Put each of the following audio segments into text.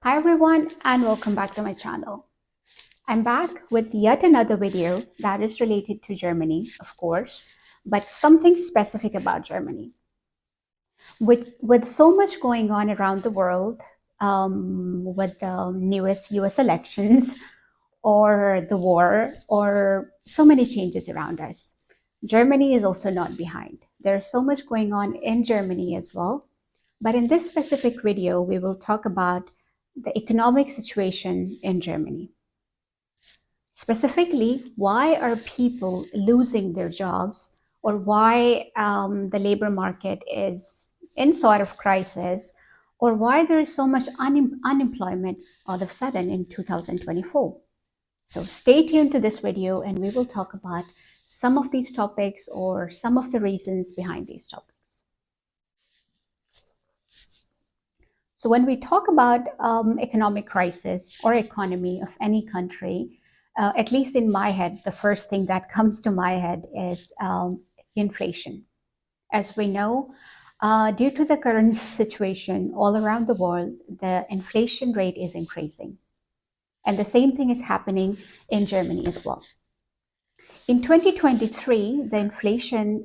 Hi everyone and welcome back to my channel. I'm back with yet another video that is related to Germany, of course, but something specific about Germany. With so much going on around the world, with the newest US elections or the war or so many changes around us, Germany is also not behind. There's so much going on in Germany as well. But in this specific video, we will talk about the economic situation in Germany. Specifically, why are people losing their jobs, or why the labor market is in sort of crisis, or why there is so much unemployment all of a sudden in 2024. So stay tuned to this video and we will talk about some of these topics or some of the reasons behind these topics. So when we talk about economic crisis or economy of any country, at least in my head, the first thing that comes to my head is inflation. As we know, due to the current situation all around the world, the inflation rate is increasing. And the same thing is happening in Germany as well. In 2023, the inflation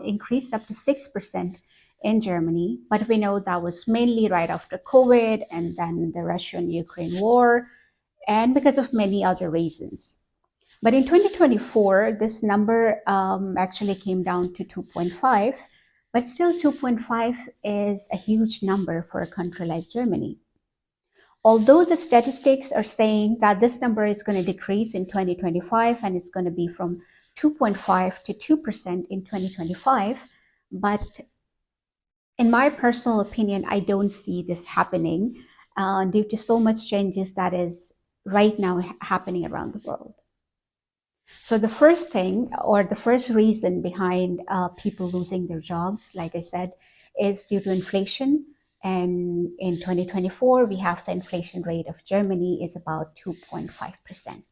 increased up to 6% in Germany, but we know that was mainly right after COVID and then the Russian-Ukraine war, and because of many other reasons. But in 2024, this number actually came down to 2.5, but still 2.5 is a huge number for a country like Germany. Although the statistics are saying that this number is going to decrease in 2025 and it's going to be from 2.5 to 2% in 2025, but in my personal opinion, I don't see this happening due to so much changes that is right now happening around the world. So the first thing or the first reason behind people losing their jobs, like I said, is due to inflation. And in 2024, we have the inflation rate of Germany is about 2.5%.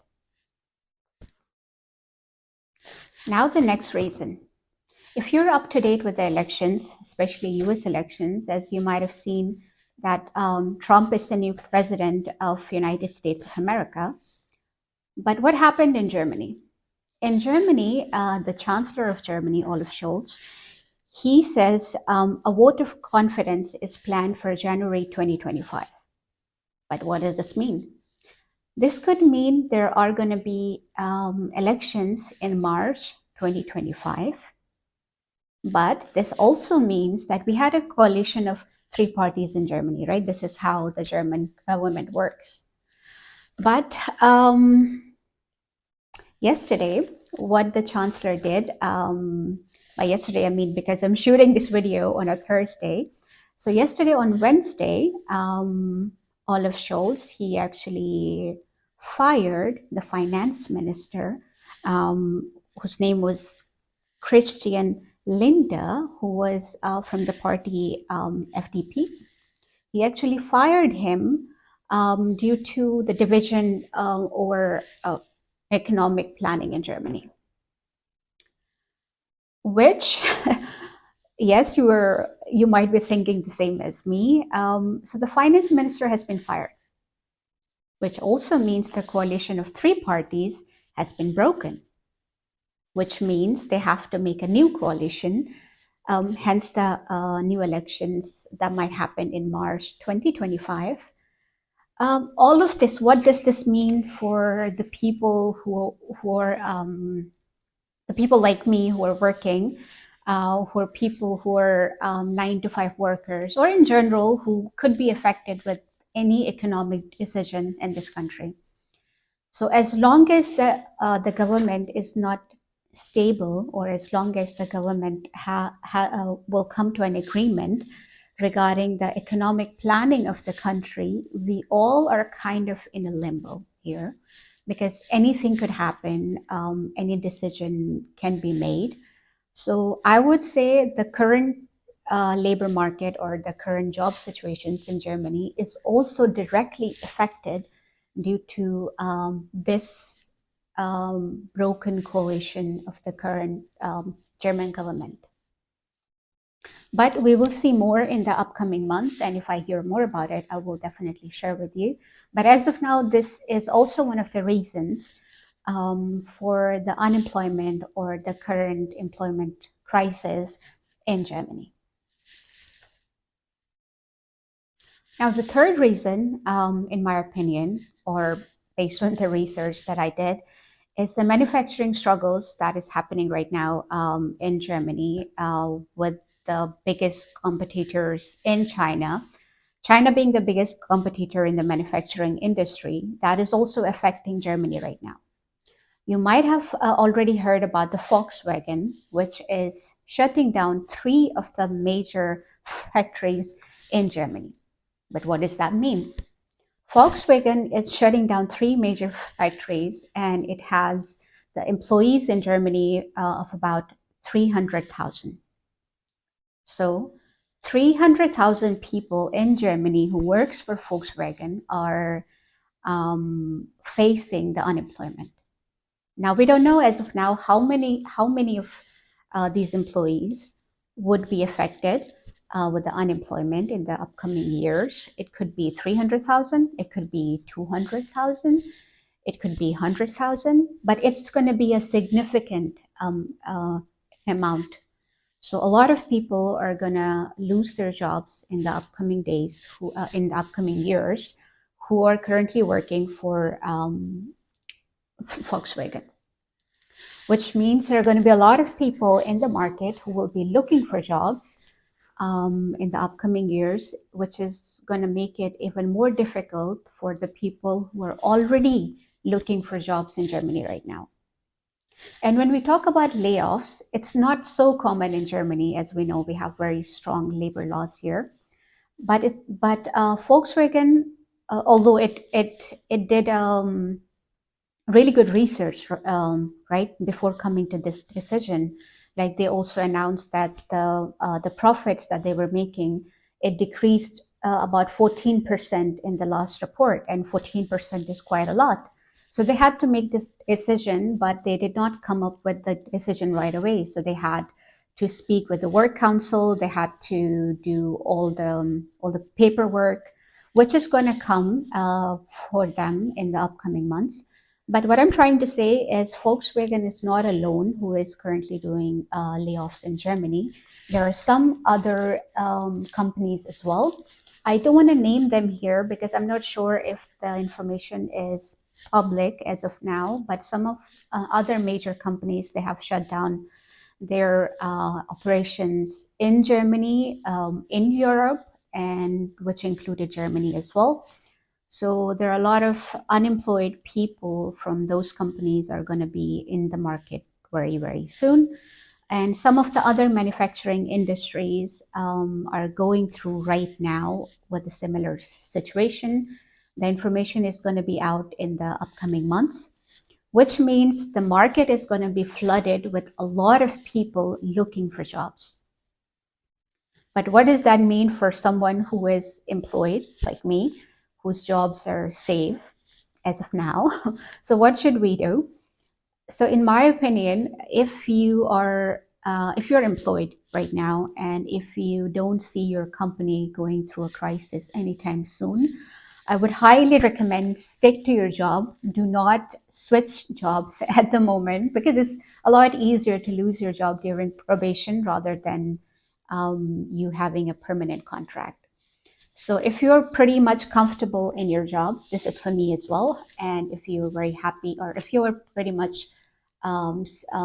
Now the next reason. If you're up to date with the elections, especially US elections, as you might have seen that Trump is the new president of United States of America. But what happened in Germany? In Germany, the Chancellor of Germany, Olaf Scholz, he says a vote of confidence is planned for January 2025. But what does this mean? This could mean there are going to be elections in March 2025. But this also means that we had a coalition of three parties in Germany, right? This is how the German government works. But yesterday, what the Chancellor did, by yesterday, I mean, because I'm shooting this video on a Thursday. So yesterday on Wednesday, Olaf Scholz, he actually fired the finance minister, whose name was Christian Lindner, who was from the party FDP. He actually fired him due to the division over economic planning in Germany. Which, yes, you might be thinking the same as me. So the finance minister has been fired, which also means the coalition of three parties has been broken, which means they have to make a new coalition, hence the new elections that might happen in March 2025. All of this, what does this mean for the people who are the people like me who are working, who are people who are 9-to-5 workers, or in general who could be affected with any economic decision in this country? So as long as the government is not stable, or as long as the government will come to an agreement regarding the economic planning of the country, we all are kind of in a limbo here, because anything could happen, any decision can be made. So I would say the current labor market or the current job situations in Germany is also directly affected due to this broken coalition of the current German government. But we will see more in the upcoming months. And if I hear more about it, I will definitely share with you. But as of now, this is also one of the reasons for the unemployment or the current employment crisis in Germany. Now, the third reason, in my opinion, or based on the research that I did, is the manufacturing struggles that is happening right now in Germany with the biggest competitors in China. China being the biggest competitor in the manufacturing industry, that is also affecting Germany right now. You might have already heard about the Volkswagen, which is shutting down three of the major factories in Germany. But what does that mean? Volkswagen is shutting down three major factories, and it has the employees in Germany of about 300,000. So 300,000 people in Germany who works for Volkswagen are facing the unemployment. Now we don't know as of now how many of these employees would be affected with the unemployment in the upcoming years. It could be 300,000, it could be 200,000, it could be 100,000, but it's going to be a significant amount. So a lot of people are going to lose their jobs in the upcoming days, in the upcoming years, who are currently working for Volkswagen, which means there are going to be a lot of people in the market who will be looking for jobs in the upcoming years, which is going to make it even more difficult for the people who are already looking for jobs in Germany right now. And when we talk about layoffs, it's not so common in Germany. As we know, we have very strong labor laws here. But Volkswagen, although it did really good research, right, before coming to this decision. Like they also announced that the profits that they were making, it decreased about 14% in the last report, and 14% is quite a lot. So they had to make this decision, but they did not come up with the decision right away. So they had to speak with the work council. They had to do all the paperwork, which is going to come for them in the upcoming months. But what I'm trying to say is Volkswagen is not alone who is currently doing layoffs in Germany. There are some other companies as well. I don't want to name them here because I'm not sure if the information is public as of now, but some of other major companies, they have shut down their operations in Germany, in Europe, and which included Germany as well. So there are a lot of unemployed people from those companies are going to be in the market very, very soon. And some of the other manufacturing industries are going through right now with a similar situation. The information is going to be out in the upcoming months, which means the market is going to be flooded with a lot of people looking for jobs. But what does that mean for someone who is employed, like me, whose jobs are safe as of now? So what should we do? So in my opinion, if you're employed right now, and if you don't see your company going through a crisis anytime soon, I would highly recommend stick to your job. Do not switch jobs at the moment, because it's a lot easier to lose your job during probation rather than you having a permanent contract. So if you're pretty much comfortable in your jobs, this is for me as well. And if you're very happy, or if you're pretty much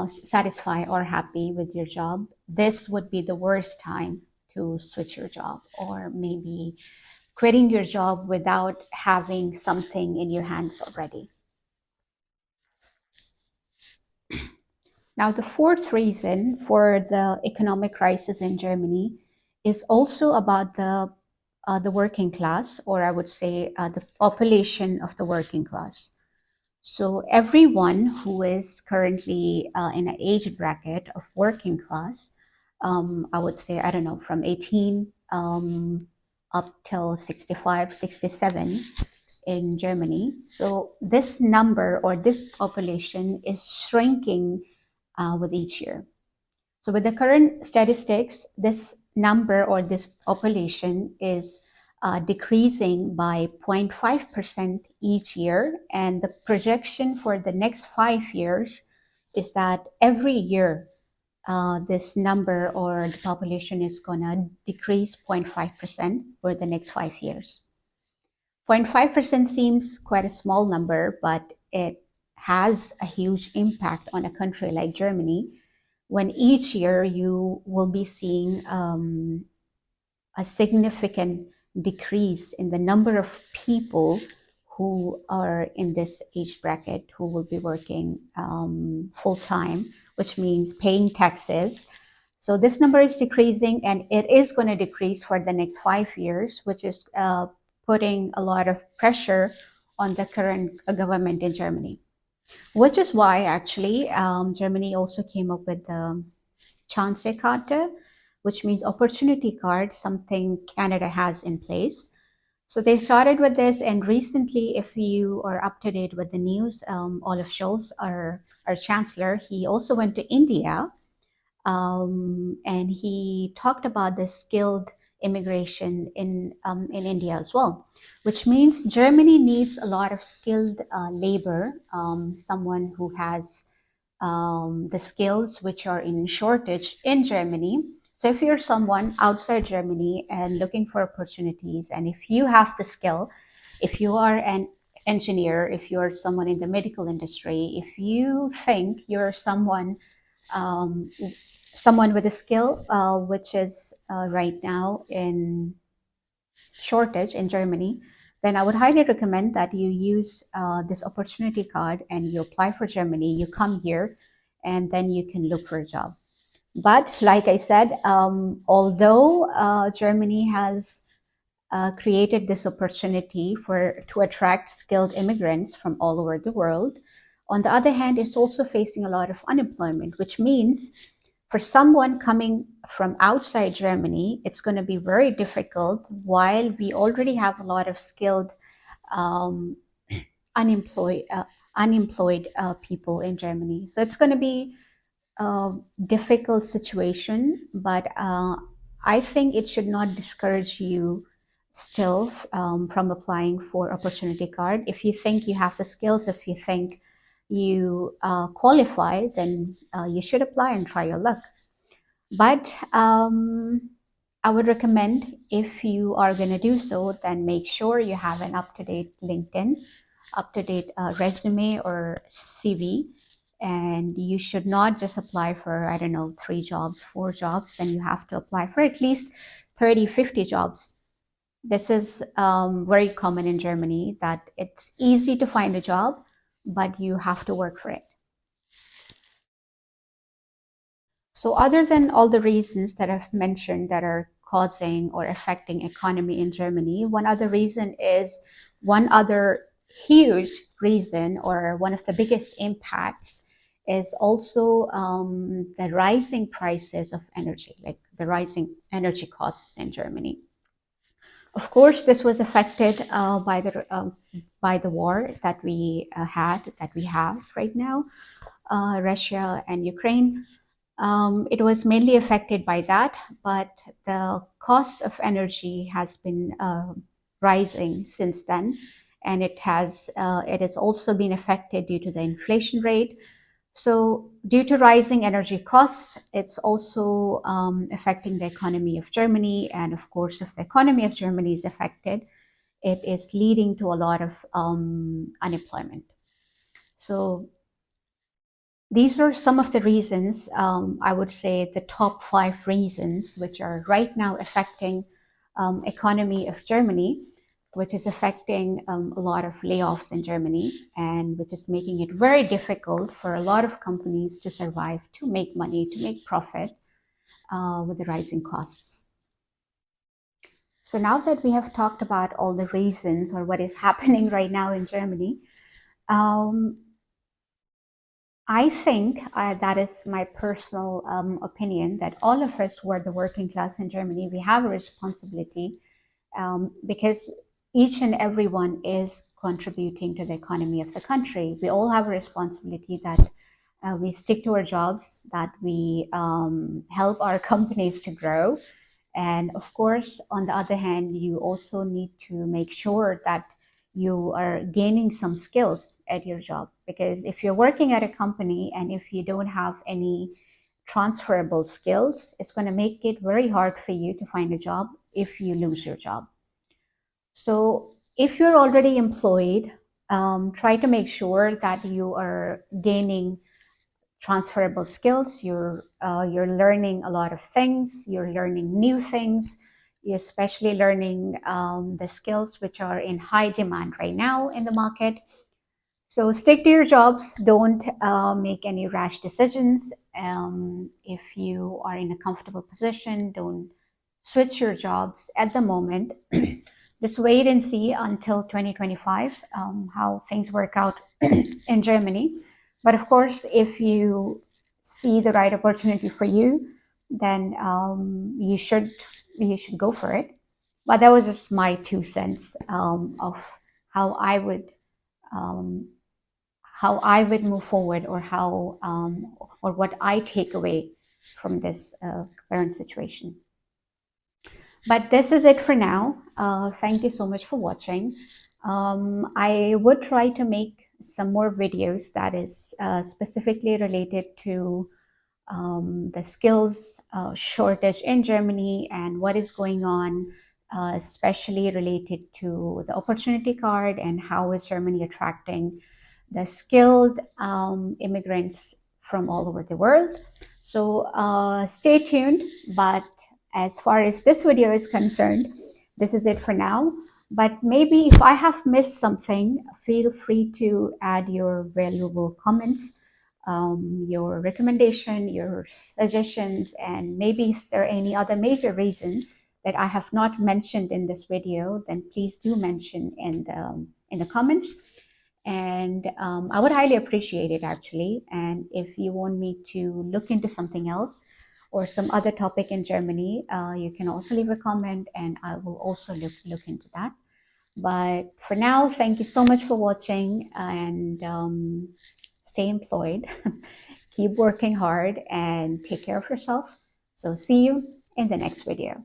satisfied or happy with your job, this would be the worst time to switch your job, or maybe quitting your job without having something in your hands already. Now, the fourth reason for the economic crisis in Germany is also about the working class, or I would say the population of the working class. So everyone who is currently in an age bracket of working class, I would say, I don't know, from 18 up till 65, 67 in Germany. So this number, or this population, is shrinking with each year. So with the current statistics, this number or this population is decreasing by 0.5% each year. And the projection for the next 5 years is that every year this number or the population is going to decrease 0.5% for the next 5 years. 0.5% seems quite a small number, but it has a huge impact on a country like Germany when each year you will be seeing a significant decrease in the number of people who are in this age bracket who will be working full time, which means paying taxes. So this number is decreasing, and it is going to decrease for the next 5 years, which is putting a lot of pressure on the current government in Germany. Which is why actually Germany also came up with the Chance-Karte, which means opportunity card, something Canada has in place. So they started with this, and recently, if you are up to date with the news, Olaf Scholz, our chancellor, he also went to India, and he talked about the skilled immigration in India as well, which means Germany needs a lot of skilled labor, someone who has the skills which are in shortage in Germany. So if you're someone outside Germany and looking for opportunities, and if you have the skill, if you are an engineer, if you're someone in the medical industry, if you think you're um, someone with a skill which is right now in shortage in Germany, then I would highly recommend that you use this opportunity card and you apply for Germany. You come here, and then you can look for a job. But like I said, although Germany has created this opportunity to attract skilled immigrants from all over the world, on the other hand, it's also facing a lot of unemployment, which means for someone coming from outside Germany, it's going to be very difficult while we already have a lot of skilled um, unemployed people in Germany. So it's going to be a difficult situation, but I think it should not discourage you still from applying for opportunity card. If you think you have the skills, if you think you qualify, then you should apply and try your luck. But I would recommend, if you are going to do so, then make sure you have an up-to-date LinkedIn, up-to-date resume or CV. And you should not just apply for, I don't know, 3 jobs, 4 jobs. Then you have to apply for at least 30, 50 jobs. This is very common in Germany, that it's easy to find a job, but you have to work for it. So other than all the reasons that I've mentioned that are causing or affecting economy in Germany, one other huge reason, or one of the biggest impacts, is also the rising prices of energy, like the rising energy costs in Germany. Of course, this was affected by the war that we have right now, Russia and Ukraine. It was mainly affected by that, but the cost of energy has been rising since then, and it has also been affected due to the inflation rate. So, due to rising energy costs, it's also affecting the economy of Germany, and of course, if the economy of Germany is affected, it is leading to a lot of unemployment. So these are some of the reasons, I would say the top 5 reasons, which are right now affecting economy of Germany, which is affecting a lot of layoffs in Germany, and which is making it very difficult for a lot of companies to survive, to make money, to make profit with the rising costs. So now that we have talked about all the reasons or what is happening right now in Germany, um, I think that is my personal opinion, that all of us who are the working class in Germany, we have a responsibility, because each and everyone is contributing to the economy of the country. We all have a responsibility that we stick to our jobs, that we help our companies to grow, And of course, on the other hand, you also need to make sure that you are gaining some skills at your job. Because if you're working at a company and if you don't have any transferable skills, it's going to make it very hard for you to find a job if you lose your job. So if you're already employed, try to make sure that you are gaining transferable skills. You're learning a lot of things. You're learning new things. You're especially learning the skills which are in high demand right now in the market. So stick to your jobs. Don't make any rash decisions. If you are in a comfortable position, don't switch your jobs at the moment. Just wait and see until 2025 how things work out in Germany. But of course, if you see the right opportunity for you, then you should go for it. But that was just my 2 cents of how I would um, how I would move forward, or how or what I take away from this current situation. But this is it for now. Thank you so much for watching. I would try to make some more videos that is specifically related to the skills shortage in Germany and what is going on, especially related to the opportunity card and how is Germany attracting the skilled immigrants from all over the world. So stay tuned. But as far as this video is concerned, this is it for now. But maybe if I have missed something, feel free to add your valuable comments, your recommendation, your suggestions, and maybe if there are any other major reasons that I have not mentioned in this video, then please do mention in the comments. And I would highly appreciate it, actually. And if you want me to look into something else or some other topic in Germany, you can also leave a comment and I will also look into that. But for now, thank you so much for watching, and stay employed, keep working hard, and take care of yourself. So see you in the next video.